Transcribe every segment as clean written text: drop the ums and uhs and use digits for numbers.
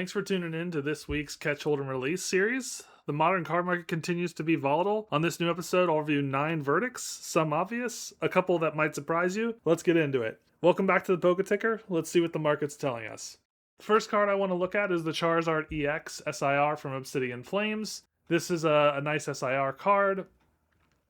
Thanks for tuning in to this week's Catch, Hold, and Release series. The modern card market continues to be volatile. On this new episode, I'll review 9 verdicts, some obvious, a couple that might surprise you. Let's get into it. Welcome back to the Poke Ticker. Let's see what the market's telling us. The first card I want to look at is the Charizard EX SIR from Obsidian Flames. This is a nice SIR card.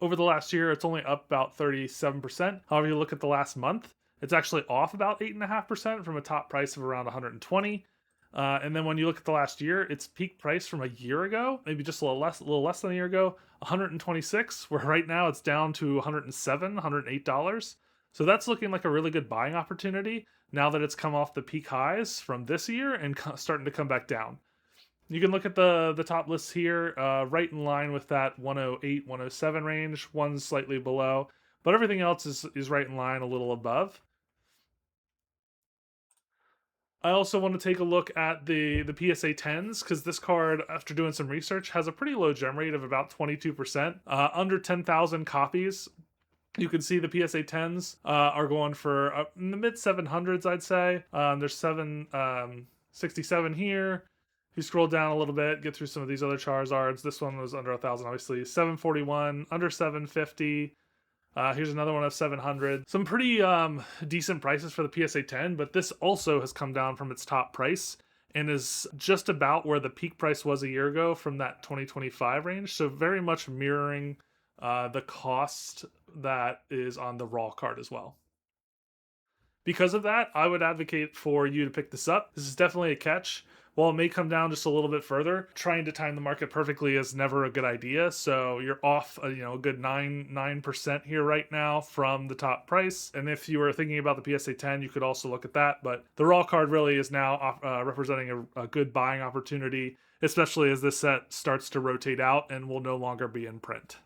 Over the last year, it's only up about 37%. However, you look at the last month, it's actually off about 8.5% from a top price of around 120. And then when you look at the last year, its peak price from a year ago, maybe just a little less than a year ago, 126, where right now it's down to 107, $108. So that's looking like a really good buying opportunity now that it's come off the peak highs from this year and starting to come back down. You can look at the top lists here, right in line with that 108, 107 range, one's slightly below, but everything else is right in line, a little above. I also want to take a look at the PSA 10s because this card, after doing some research, has a pretty low gem rate of about 22%. Under 10,000 copies. You can see the PSA 10s are going for in the mid 700s, I'd say. There's 767 here. If you scroll down a little bit, get through some of these other Charizards. This one was under 1,000, obviously. 741, under 750. Here's another one of 700. Some pretty decent prices for the PSA 10, but this also has come down from its top price and is just about where the peak price was a year ago from that 2025 range. So very much mirroring the cost that is on the raw card as well. Because of that, I would advocate for you to pick this up. This is definitely a catch. While it may come down just a little bit further, trying to time the market perfectly is never a good idea. So you're off, a good 9% here right now from the top price. And if you were thinking about the PSA 10, you could also look at that. But the raw card really is now representing a good buying opportunity, especially as this set starts to rotate out and will no longer be in print.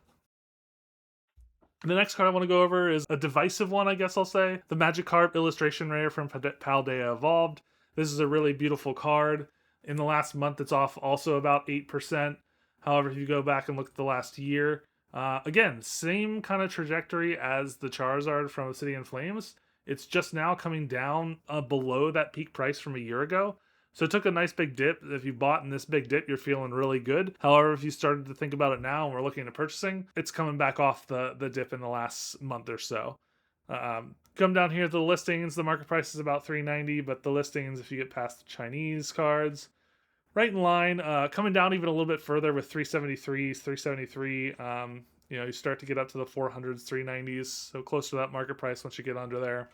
The next card I want to go over is a divisive one, I guess I'll say. The Magikarp illustration rare from Paldea Evolved. This is a really beautiful card. In the last month, it's off also about 8%. However, if you go back and look at the last year, again, same kind of trajectory as the Charizard from Obsidian Flames. It's just now coming down below that peak price from a year ago. So it took a nice big dip. If you bought in this big dip, you're feeling really good. However, if you started to think about it now and we're looking at purchasing, it's coming back off the dip in the last month or so. Come down here to the listings. The market price is about $390, but the listings, if you get past the Chinese cards, right in line. Coming down even a little bit further with 373s, 373. You start to get up to the 400s, 390s, so close to that market price once you get under there.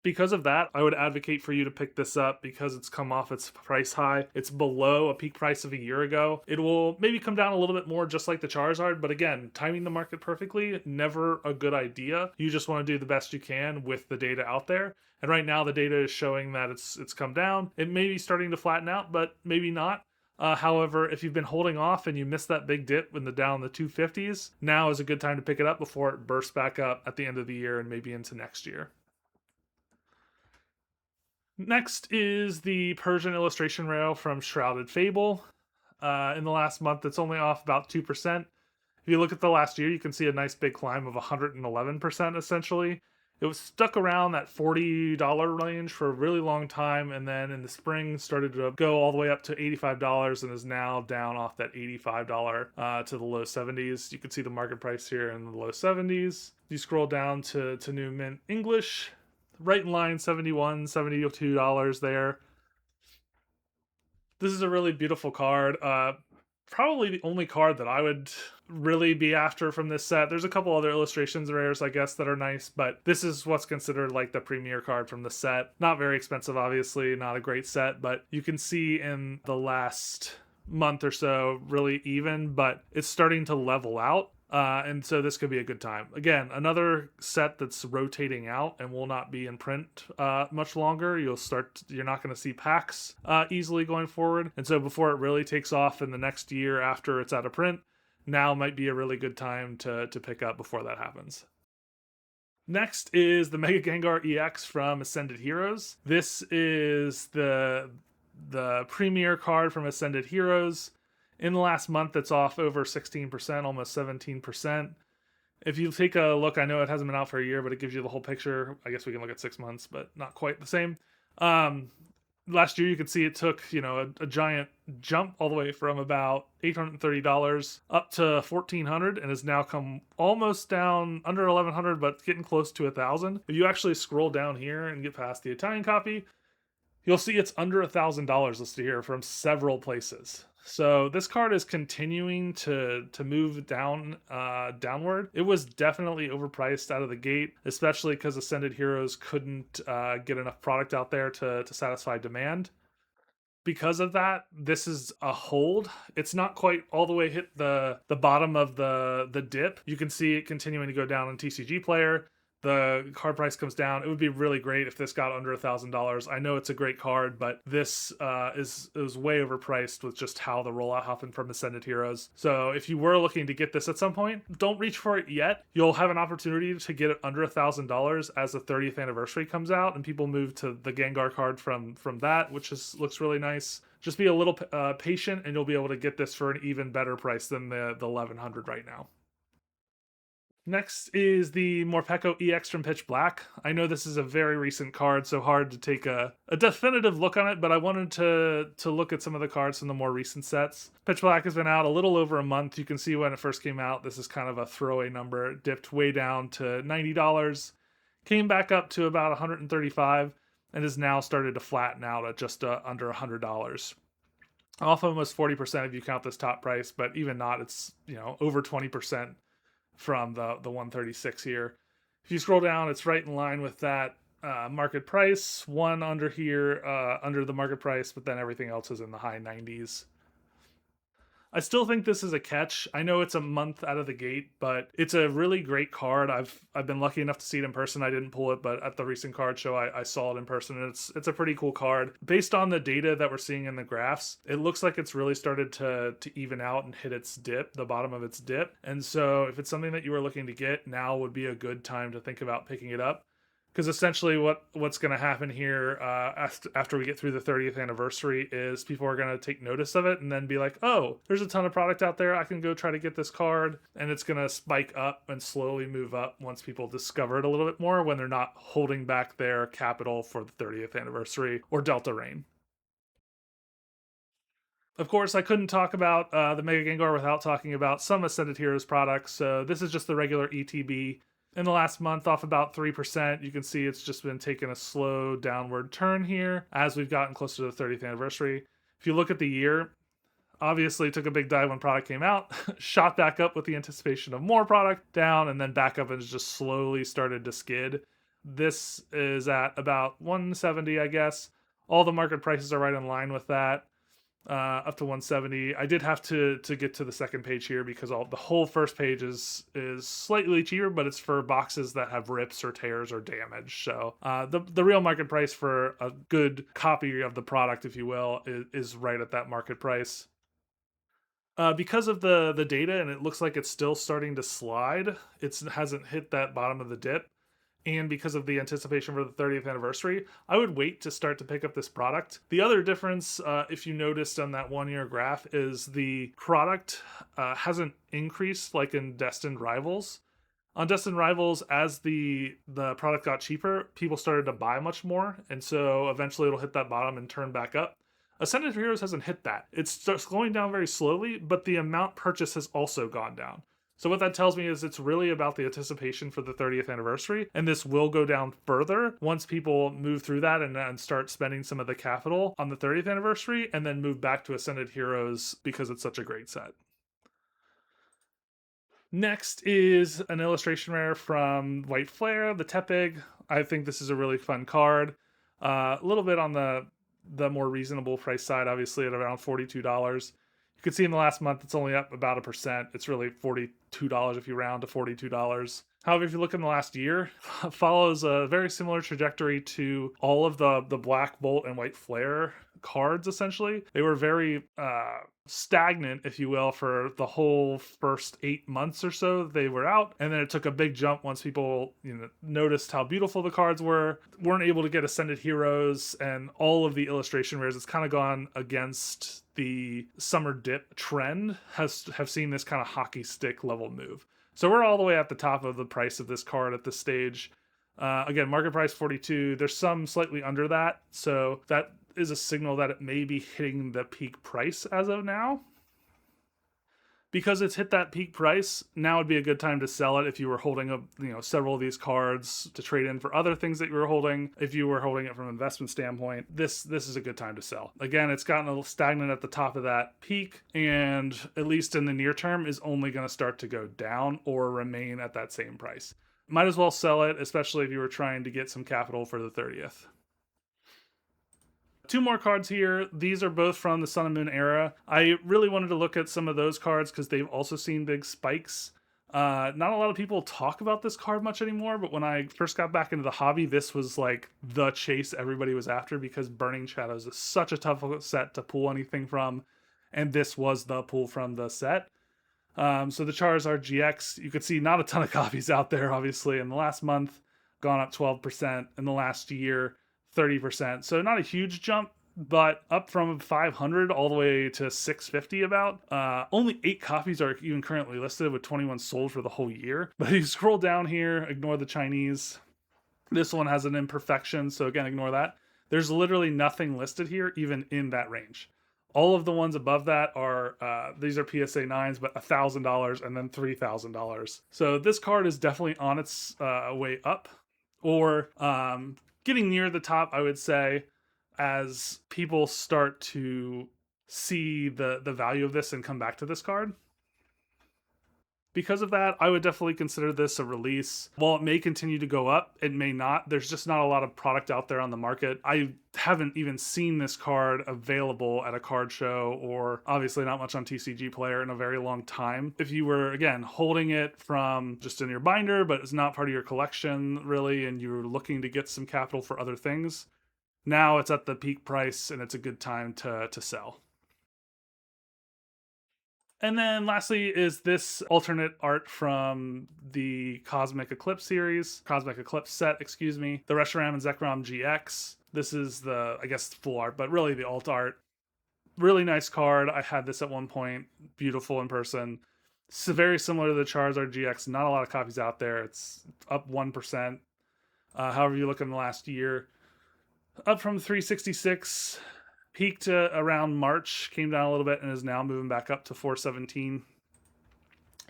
Because of that, I would advocate for you to pick this up because it's come off its price high. It's below a peak price of a year ago. It will maybe come down a little bit more just like the Charizard, but again, timing the market perfectly, never a good idea. You just want to do the best you can with the data out there. And right now the data is showing that it's come down. It may be starting to flatten out, but maybe not. However, if you've been holding off and you missed that big dip when down the 250s, now is a good time to pick it up before it bursts back up at the end of the year and maybe into next year. Next is the Persian illustration rail from Shrouded Fable. In the last month, it's only off about 2%. If you look at the last year, you can see a nice big climb of 111% essentially. It was stuck around that $40 range for a really long time, and then in the spring started to go all the way up to $85 and is now down off that $85 to the low 70s. You can see the market price here in the low 70s. You scroll down to New Mint English. Right in line, $71, $72 there. This is a really beautiful card. Probably the only card that I would really be after from this set. There's a couple other illustrations rares, I guess, that are nice, but this is what's considered like the premier card from the set. Not very expensive, obviously, not a great set, but you can see in the last month or so, really even, but it's starting to level out. And so this could be a good time. Again, another set that's rotating out and will not be in print much longer. You're not going to see packs easily going forward. And so before it really takes off in the next year after it's out of print, now might be a really good time to pick up before that happens. Next is the Mega Gengar EX from Ascended Heroes. This is the premier card from Ascended Heroes. In the last month, it's off over 16%, almost 17%. If you take a look, I know it hasn't been out for a year, but it gives you the whole picture. I guess we can look at 6 months, but not quite the same. last year you could see it took, a giant jump all the way from about $830 up to $1,400 and has now come almost down under $1,100, but getting close to $1,000. If you actually scroll down here and get past the Italian copy, you'll see it's under $1,000 listed here from several places. So this card is continuing to move downward. It was definitely overpriced out of the gate, especially because Ascended Heroes couldn't get enough product out there to satisfy demand. Because of that, this is a hold. It's not quite all the way hit the bottom of the dip. You can see it continuing to go down on TCG Player. The card price comes down. It would be really great if this got under $1,000. I know it's a great card, but this is way overpriced with just how the rollout happened from Ascended Heroes. So if you were looking to get this at some point, don't reach for it yet. You'll have an opportunity to get it under $1,000 as the 30th anniversary comes out, and people move to the Gengar card from that, which looks really nice. Just be a little patient, and you'll be able to get this for an even better price than the $1,100 right now. Next is the Morpeko EX from Pitch Black. I know this is a very recent card, so hard to take a definitive look on it, but I wanted to look at some of the cards from the more recent sets. Pitch Black has been out a little over a month. You can see when it first came out, this is kind of a throwaway number. It dipped way down to $90, came back up to about $135, and has now started to flatten out at just under $100. Off almost 40% if you count this top price, but even not, it's over 20% from the 136 here. If you scroll down, it's right in line with that market price. One under here, under the market price, but then everything else is in the high 90s. I still think this is a catch. I know it's a month out of the gate, but it's a really great card. I've been lucky enough to see it in person. I didn't pull it, but at the recent card show, I saw it in person, and it's a pretty cool card. Based on the data that we're seeing in the graphs, it looks like it's really started to even out and hit its dip, the bottom of its dip. And so if it's something that you were looking to get, now would be a good time to think about picking it up. Because essentially what's going to happen here after we get through the 30th anniversary is people are going to take notice of it and then be like, oh, there's a ton of product out there. I can go try to get this card. And it's going to spike up and slowly move up once people discover it a little bit more when they're not holding back their capital for the 30th anniversary or Delta Rain. Of course, I couldn't talk about the Mega Gengar without talking about some Ascended Heroes products. So this is just the regular ETB. In the last month, off about 3%, you can see it's just been taking a slow downward turn here as we've gotten closer to the 30th anniversary. If you look at the year, obviously took a big dive when product came out, shot back up with the anticipation of more product, down, and then back up and just slowly started to skid. This is at about 170, I guess. All the market prices are right in line with that. Up to 170. I did have to get to the second page here because the whole first page is slightly cheaper, but it's for boxes that have rips or tears or damage. So the real market price for a good copy of the product, if you will, is right at that market price. Because of the data, and it looks like it's still starting to slide, it hasn't hit that bottom of the dip. And because of the anticipation for the 30th anniversary, I would wait to start to pick up this product. The other difference, if you noticed on that 1 year graph, is the product hasn't increased like in Destined Rivals. On Destined Rivals, as the product got cheaper, people started to buy much more, and so eventually it'll hit that bottom and turn back up. Ascended Heroes hasn't hit that. It's going down very slowly, but the amount purchased has also gone down. So what that tells me is it's really about the anticipation for the 30th anniversary, and this will go down further once people move through that and start spending some of the capital on the 30th anniversary, and then move back to Ascended Heroes because it's such a great set. Next is an illustration rare from White Flare, the Tepig. I think this is a really fun card. A little bit on the more reasonable price side, obviously at around $42. You can see in the last month, it's only up about 1%. It's really $42 if you round to $42. However, if you look in the last year, it follows a very similar trajectory to all of the Black Bolt and White Flare cards, essentially. They were very stagnant, if you will, for the whole first 8 months or so they were out. And then it took a big jump once people noticed how beautiful the cards weren't able to get Ascended Heroes and all of the illustration rares. It's kind of gone against the summer dip trend, have seen this kind of hockey stick level move. So we're all the way at the top of the price of this card at this stage. Again, market price 42. There's some slightly under that, so that is a signal that it may be hitting the peak price as of now. Because it's hit that peak price, now would be a good time to sell it if you were holding up, several of these cards to trade in for other things that you were holding. If you were holding it from an investment standpoint, this is a good time to sell. Again, it's gotten a little stagnant at the top of that peak, and at least in the near term is only going to start to go down or remain at that same price. Might as well sell it, especially if you were trying to get some capital for the 30th. Two more cards here. These are both from the Sun and Moon era. I really wanted to look at some of those cards because they've also seen big spikes. Not a lot of people talk about this card much anymore, but when I first got back into the hobby, this was like the chase everybody was after because Burning Shadows is such a tough set to pull anything from, and this was the pull from the set. So the Charizard GX, you could see not a ton of copies out there, obviously, in the last month, gone up 12%, in the last year, 30%. So not a huge jump, but up from 500 all the way to 650 about. Only 8 copies are even currently listed, with 21 sold for the whole year. But if you scroll down here, ignore the Chinese. This one has an imperfection, so again, ignore that. There's literally nothing listed here, even in that range. All of the ones above that are, these are PSA 9s, but $1,000 and then $3,000. So this card is definitely on its way up, or getting near the top, I would say, as people start to see the value of this and come back to this card. Because of that, I would definitely consider this a release. While it may continue to go up, it may not. There's just not a lot of product out there on the market. I haven't even seen this card available at a card show, or obviously not much on TCGPlayer in a very long time. If you were, again, holding it from just in your binder, but it's not part of your collection really, and you're looking to get some capital for other things, now it's at the peak price and it's a good time to sell. And then lastly is this alternate art from the Cosmic Eclipse set, excuse me. The Reshiram and Zekrom GX. This is the, I guess, full art, but really the alt art. Really nice card. I had this at one point. Beautiful in person. It's very similar to the Charizard GX. Not a lot of copies out there. It's up 1%. However you look in the last year. Up from 366. Peaked around March, came down a little bit, and is now moving back up to 417.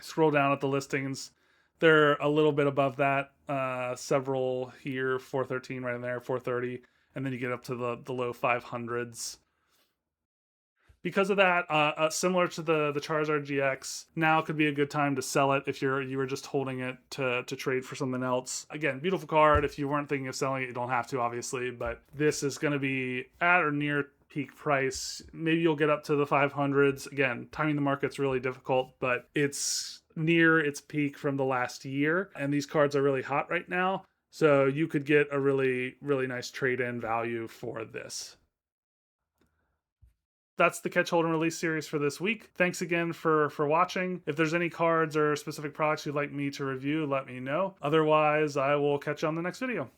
Scroll down at the listings. They're a little bit above that. Several here, 413 right in there, 430. And then you get up to the low 500s. Because of that, similar to the Charizard GX, now could be a good time to sell it if you were just holding it to trade for something else. Again, beautiful card. If you weren't thinking of selling it, you don't have to, obviously. But this is going to be at or near peak price. Maybe you'll get up to the 500s. Again, timing the market's really difficult, but it's near its peak from the last year. And these cards are really hot right now. So you could get a really, really nice trade-in value for this. That's the Catch, Hold, and Release series for this week. Thanks again for watching. If there's any cards or specific products you'd like me to review, let me know. Otherwise, I will catch you on the next video.